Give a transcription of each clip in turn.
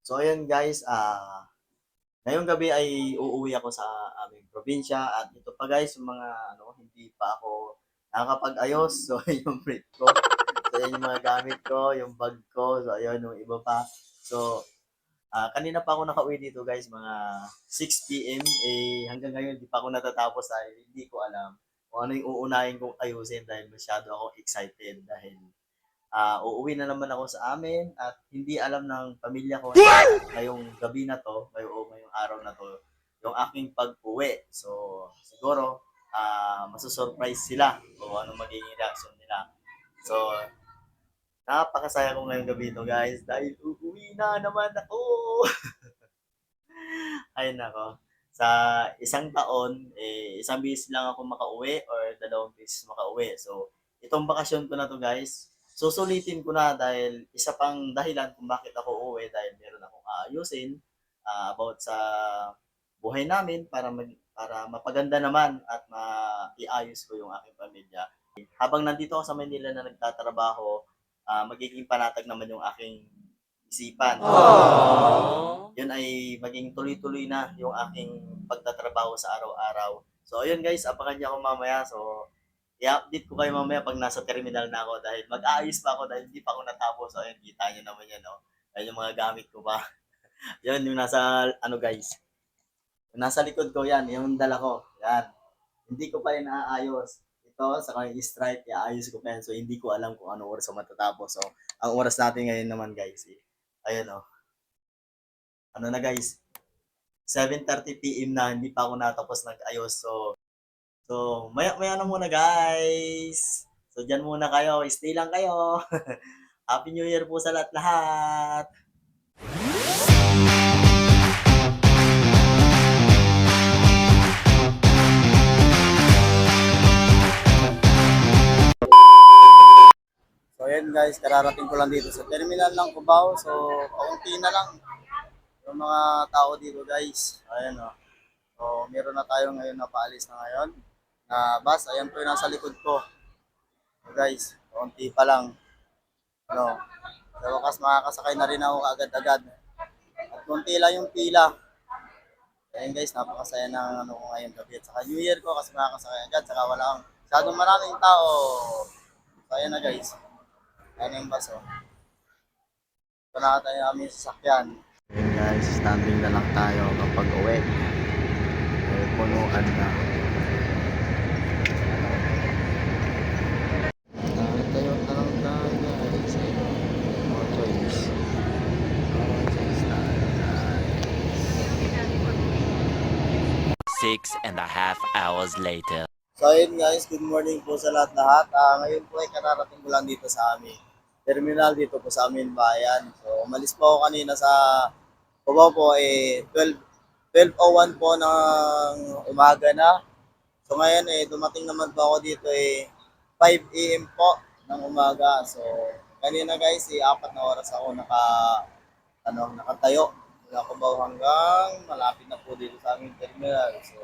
So ayun guys, ngayong gabi ay uuwi ako sa aming probinsya at ito pa guys yung mga hindi pa ako nakakapag-ayos. So yung brief ko. So yan yung mga gamit ko, yung bag ko, so ayun yung iba pa. So kanina pa ako nakauwi dito guys, mga 6 PM hanggang ngayon hindi pa ako natatapos dahil hindi ko alam kung ano yung uunahin kong ayusin dahil masyado akong excited dahil uuwi na naman ako sa amin at hindi alam ng pamilya ko na ngayong gabi na 'to, ngayong araw na 'to, yung aking pag-uwi. So, siguro, masu-surprise sila kung ano magiging reaction nila. So, napakasaya ko ngayong gabi 'to, guys, dahil uuwi na naman ako. Ay nako, sa isang taon, isang beses lang ako makauwi or dalawang beses makauwi. So, itong bakasyon ko na 'to guys, susulitin ko na dahil isa pang dahilan kung bakit ako uuwi dahil meron akong aayusin, about sa buhay namin para mapaganda naman at maiayos ko yung aking pamilya. Habang nandito ako sa Manila na nagtatrabaho, magiging panatag naman yung aking isipan. Yun ay maging tuloy-tuloy na yung aking pagtatrabaho sa araw-araw. So ayun guys, abangan niyo ako mamaya. So i-update ko kayo mamaya pag nasa terminal na ako dahil mag-aayos pa ako dahil hindi pa ako natapos. So ayun, kita niyo naman yan, no? Ayun yung mga gamit ko pa. Yun yung nasa ano guys. Yung nasa likod ko yan, yung dala ko. Yan. Hindi ko pa yan naaayos. Ito, sa kanyang stripe, iaayos ko pa yan. So hindi ko alam kung ano oras ako matatapos. So ang oras natin ngayon naman guys, ayun oh. Ano na guys, 7:30 PM na, hindi pa ako natapos nag-ayos. So maya-maya na muna guys. So diyan muna kayo, stay lang kayo. Happy New Year po sa lahat-lahat. So ayan guys, kararating ko lang dito sa terminal ng Cubao. So kaunti na lang yung mga tao dito guys. Ayan o. So meron na tayo ngayon na paalis na ngayon na bus. Ayan po yung nasa likod ko. So guys, kaunti pa lang. Ano, sa wakas makakasakay na rin ako agad-agad. At konti lang yung pila. Ayan guys, napakasaya ng ano ko ngayon gabi. At saka New Year ko kasi makakasakay agad. Saka wala masyadong maraming tao. So ayan na guys. Ayan yung bus oh. Ito na tayo aming sasakyan. Ayan guys, standing na lang tayo kapag uwi. Punuan na. Tayo na lang tayo guys. No choice. No choice na guys. 6.5 hours later. So ayun guys, good morning po sa lahat-lahat. Ngayon po ay kararating ko lang dito sa amin terminal dito po sa amin bayan. So umalis po ako kanina sa Cubao po 12:01 po ng umaga na. So ngayon dumating naman po ako dito 5 AM po ng umaga. So kanina guys 4 na oras ako nakatayo mula Cubao hanggang malapit na po dito sa aming terminal. So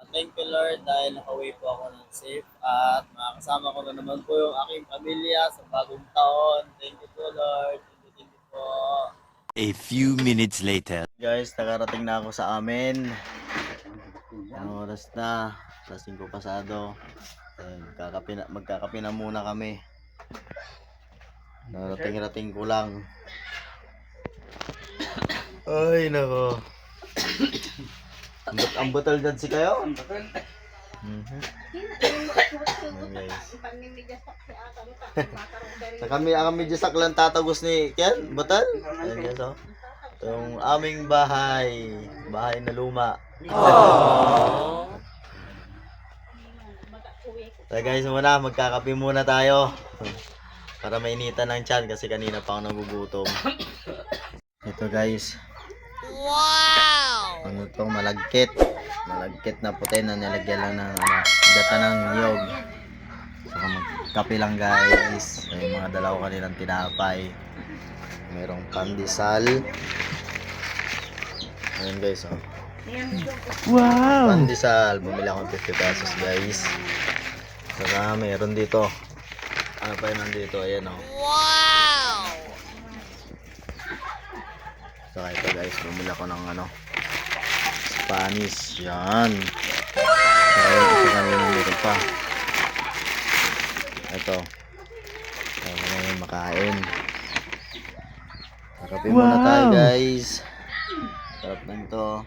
thank you Lord dahil nakauwi po ako ng safe at makakasama ko na naman po yung aking pamilya sa bagong taon. Thank you po Lord. Thank you po. A few minutes later. Guys, nakarating na ako sa amin. Ang oras na, alas 5 pasado. Magkakape na muna kami. Narating-rating ko lang. Ay, nako. Ang butal dyan si kayo? Guys. Sa kami medyo saklang tatagos ni Ken, butal. Ayan guys, oh. Itong aming bahay na luma. So guys, magkakape muna tayo. Para mainitan ng tiyan kasi kanina pa ako nagugutom. Ito guys. Wow! Ano to, malagkit na puti na nilagyan lang ng gata ng niyog. Saka magkape lang guys. May mga dalaw kanilang tinapay. Merong pandesal. Ayan guys oh. Wow! Pandesal, bumili akong 50 pesos guys. Saka meron dito. Ano pa yun nandito? Ayan oh. Wow! Saka ito guys, bumili ako ng ano, Spanish. Yan. Saka yung isa kanina meron pa. Ito. Kaya mo na yung makain. Sarapin muna tayo guys. Sarap lang to.